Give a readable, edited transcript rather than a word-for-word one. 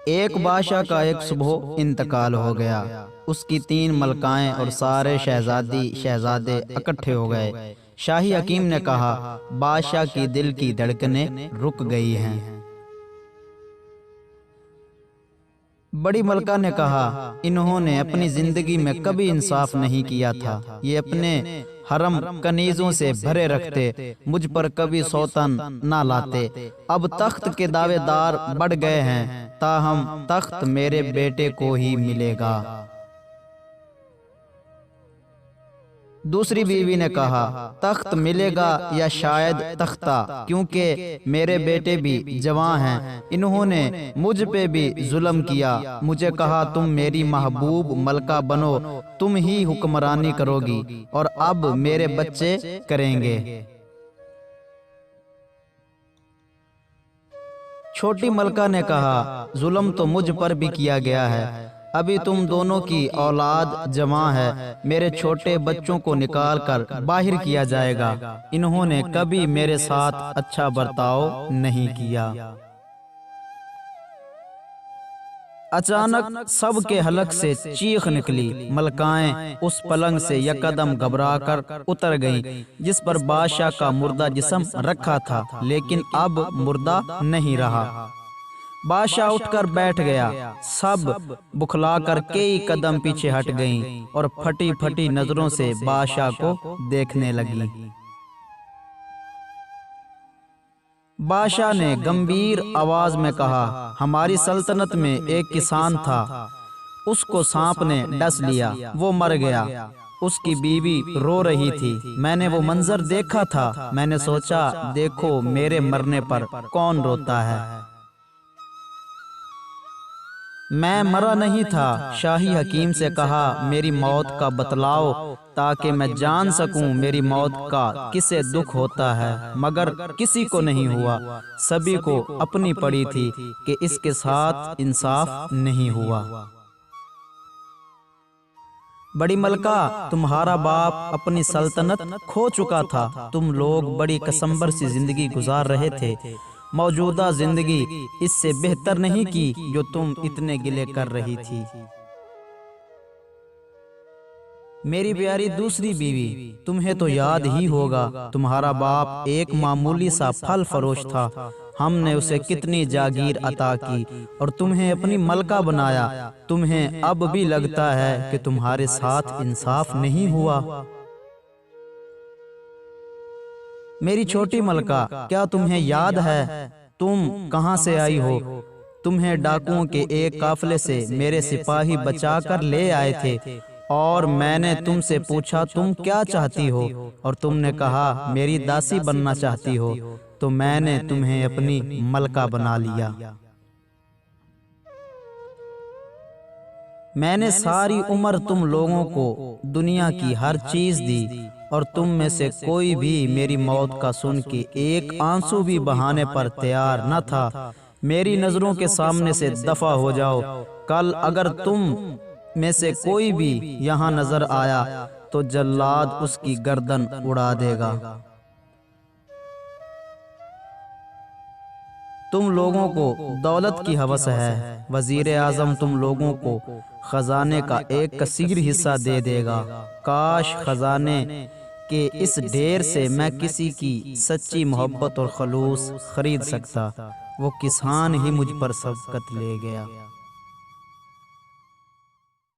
ایک بادشاہ کا ایک صبح انتقال ہو گیا۔ اس کی 3 ملکائیں اور سارے شہزادے اکٹھے ہو گئے۔ شاہی حکیم نے کہا، بادشاہ کی دل کی دھڑکنیں رک گئی ہیں۔ بڑی ملکہ نے کہا، انہوں نے اپنی زندگی میں کبھی انصاف نہیں کیا تھا۔ یہ اپنے حرم کنیزوں سے بھرے رکھتے، مجھ پر کبھی سوتن نہ لاتے۔ اب تخت کے دعوے دار بڑھ گئے ہیں، تاہم تخت میرے بیٹے کو ہی ملے گا۔ دوسری بیوی نے کہا، تخت ملے گا یا شاید تختہ، کیونکہ میرے بیٹے بھی جوان ہیں۔ انہوں نے مجھ پہ بھی ظلم کیا۔ مجھے کہا، تم میری محبوب ملکہ بنو، تم ہی حکمرانی کرو گی، اور اب میرے بچے کریں گے۔ چھوٹی ملکہ نے کہا، ظلم تو مجھ پر بھی کیا گیا ہے۔ ابھی تم دونوں کی اولاد جوان ہے، میرے چھوٹے بچوں کو نکال کر باہر کیا جائے گا۔ انہوں نے کبھی میرے ساتھ اچھا برتاؤ نہیں کیا۔ اچانک سب کے حلق سے چیخ نکلی۔ ملکائیں اس پلنگ سے یکدم گھبرا کر اتر گئیں جس پر بادشاہ کا مردہ جسم رکھا تھا، لیکن اب مردہ نہیں رہا۔ بادشاہ اٹھ کر بیٹھ گیا۔ سب بکھلا کر کئی قدم پیچھے ہٹ گئیں اور پھٹی پھٹی نظروں سے بادشاہ کو دیکھنے لگی۔ بادشاہ نے گمبھیر آواز میں کہا، ہماری سلطنت میں ایک کسان تھا، اس کو سانپ نے ڈس لیا، وہ مر گیا۔ اس کی بیوی رو رہی تھی۔ میں نے وہ منظر دیکھا تھا۔ میں نے سوچا، دیکھو میرے مرنے پر کون روتا ہے۔ میں مرا نہیں تھا۔ شاہی حکیم سے کہا، میری موت کا بتلاؤ تاکہ میں جان سکوں میری موت کا کسے دکھ ہوتا ہے، مگر کسی کو نہیں ہوا۔ سبھی کو اپنی پڑی تھی کہ اس کے ساتھ انصاف نہیں ہوا۔ بڑی ملکہ، تمہارا باپ اپنی سلطنت کھو چکا تھا۔ تم لوگ بڑی کسمبر سی زندگی گزار رہے تھے۔ موجودہ زندگی اس سے بہتر نہیں کی جو تم اتنے گلے کر رہی تھی۔ میری پیاری دوسری بیوی، تمہیں تو یاد ہی ہوگا، تمہارا باپ ایک معمولی سا پھل فروش تھا۔ ہم نے اسے کتنی جاگیر عطا کی اور تمہیں اپنی ملکہ بنایا۔ تمہیں اب بھی لگتا ہے کہ تمہارے ساتھ انصاف نہیں ہوا۔ میری چھوٹی ملکہ، کیا تمہیں یاد ہے تم کہاں سے آئی ہو؟ تمہیں ڈاکوؤں کے ایک قافلے سے میرے سپاہی بچا کر لے آئے تھے، اور میں نے تم سے پوچھا تم کیا چاہتی ہو، اور تم نے کہا میری داسی بننا چاہتی ہو، تو میں نے تمہیں اپنی ملکہ بنا لیا۔ میں نے ساری عمر تم لوگوں کو دنیا کی ہر چیز دی، اور تم میں سے کوئی بھی میری موت کا سن کے ایک آنسو بھی بہانے پر تیار نہ تھا۔ میری نظروں کے سامنے سے دفع ہو جاؤ۔ کل اگر تم میں سے کوئی بھی یہاں نظر آیا تو جلاد اس کی گردن اڑا دے گا۔ تم لوگوں کو دولت کی ہوس ہے۔ وزیر اعظم تم لوگوں کو خزانے کا ایک کثیر حصہ دے دے گا۔ کاش خزانے کہ اس ڈھیر سے میں کسی کی سچی محبت اور خلوص خرید سکتا۔ وہ کسان ہی مجھ پر سبقت لے گیا۔